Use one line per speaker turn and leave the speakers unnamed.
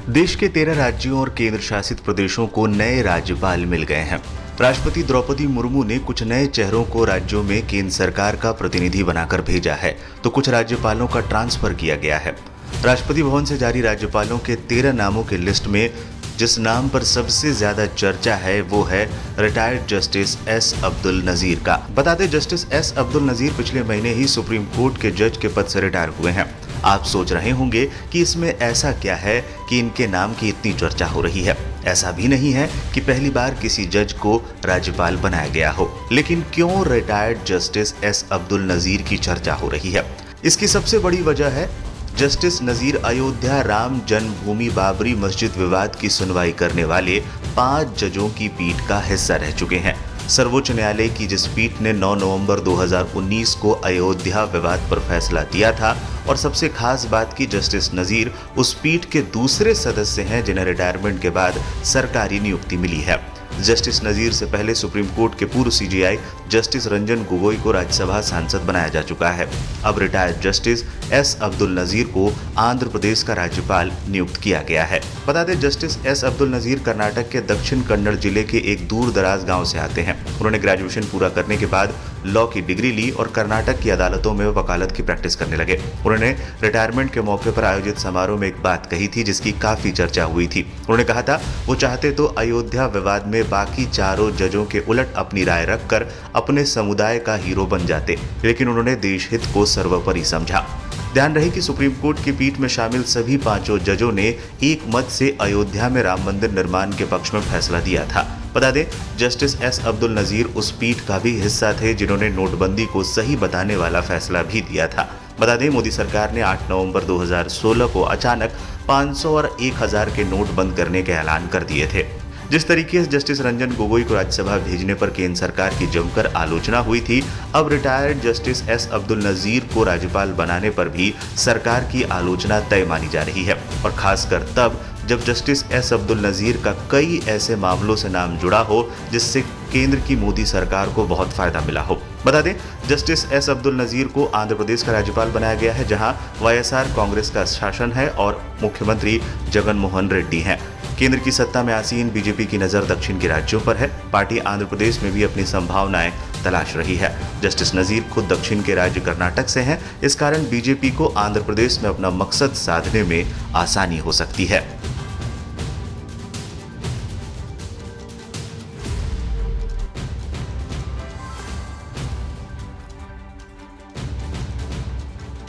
देश के 13 राज्यों और केंद्र शासित प्रदेशों को नए राज्यपाल मिल गए हैं। राष्ट्रपति द्रौपदी मुर्मू ने कुछ नए चेहरों को राज्यों में केंद्र सरकार का प्रतिनिधि बनाकर भेजा है, तो कुछ राज्यपालों का ट्रांसफर किया गया है। राष्ट्रपति भवन से जारी राज्यपालों के 13 नामों की लिस्ट में जिस नाम पर सबसे ज्यादा चर्चा है वो है retired justice S Abdul Nazeer का। बता दें, जस्टिस एस अब्दुल नजीर पिछले महीने ही सुप्रीम कोर्ट के जज के पद से रिटायर हुए हैं। आप सोच रहे होंगे कि इसमें ऐसा क्या है कि इनके नाम की इतनी चर्चा हो रही है। ऐसा भी नहीं है कि पहली बार किसी जज को राज्यपाल बनाया गया हो, लेकिन क्यों retired justice S Abdul Nazeer की चर्चा हो रही है? इसकी सबसे बड़ी वजह है जस्टिस नजीर अयोध्या राम जन्मभूमि बाबरी मस्जिद विवाद की सुनवाई करने वाले 5 जजों की पीठ का हिस्सा रह चुके हैं। सर्वोच्च न्यायालय की जिस पीठ ने 9 नवंबर 2019 को अयोध्या विवाद पर फैसला दिया था, और सबसे खास बात की जस्टिस नजीर उस पीठ के दूसरे सदस्य हैं जिन्हें रिटायरमेंट के बाद सरकारी नियुक्ति मिली है। जस्टिस नजीर से पहले सुप्रीम कोर्ट के पूर्व सीजेआई जस्टिस रंजन गोगोई को राज्यसभा सांसद बनाया जा चुका है। अब retired justice S Abdul Nazeer को आंध्र प्रदेश का राज्यपाल नियुक्त किया गया है। बता दें, जस्टिस एस अब्दुल नजीर कर्नाटक के दक्षिण कन्नड़ जिले के एक दूर दराज गांव से आते हैं। उन्होंने ग्रेजुएशन पूरा करने के बाद लॉ की डिग्री ली और कर्नाटक की अदालतों में वकालत की प्रैक्टिस करने लगे। उन्होंने रिटायरमेंट के मौके पर आयोजित समारोह में एक बात कही थी जिसकी काफी चर्चा हुई थी। उन्होंने कहा था वो चाहते तो अयोध्या विवाद में बाकी चारों जजों के उलट अपनी राय रखकर अपने समुदाय का हीरो बन जाते, लेकिन उन्होंने देश हित को सर्वोपरि समझा। ध्यान रहे कि सुप्रीम कोर्ट की पीठ में शामिल सभी 5 जजों ने एक मत से अयोध्या में राम मंदिर निर्माण के पक्ष में फैसला दिया था। बता दें, जस्टिस एस अब्दुल नजीर उस पीठ का भी हिस्सा थे जिन्होंने नोटबंदी को सही बताने वाला फैसला भी दिया था। बता दें, मोदी सरकार ने 8 नवंबर 2016 को अचानक 500 और 1000 के नोट बंद करने के ऐलान कर दिए थे। जिस तरीके से जस्टिस रंजन गोगोई को राज्यसभा भेजने पर केंद्र सरकार की जमकर आलोचना हुई थी, अब retired justice S Abdul Nazeer को राज्यपाल बनाने पर भी सरकार की आलोचना तय मानी जा रही है, और खासकर तब जब जस्टिस एस अब्दुल नजीर का कई ऐसे मामलों से नाम जुड़ा हो जिससे केंद्र की मोदी सरकार को बहुत फायदा मिला हो। बता दें, जस्टिस एस अब्दुल नजीर को आंध्र प्रदेश का राज्यपाल बनाया गया है, जहां वाईएसआर कांग्रेस का शासन है और मुख्यमंत्री जगन मोहन रेड्डी हैं। केंद्र की सत्ता में आसीन बीजेपी की नजर दक्षिण के राज्यों पर है। पार्टी आंध्र प्रदेश में भी अपनी संभावनाएं तलाश रही है। जस्टिस नजीर खुद दक्षिण के राज्य कर्नाटक से हैं, इस कारण बीजेपी को आंध्र प्रदेश में अपना मकसद साधने में आसानी हो सकती है।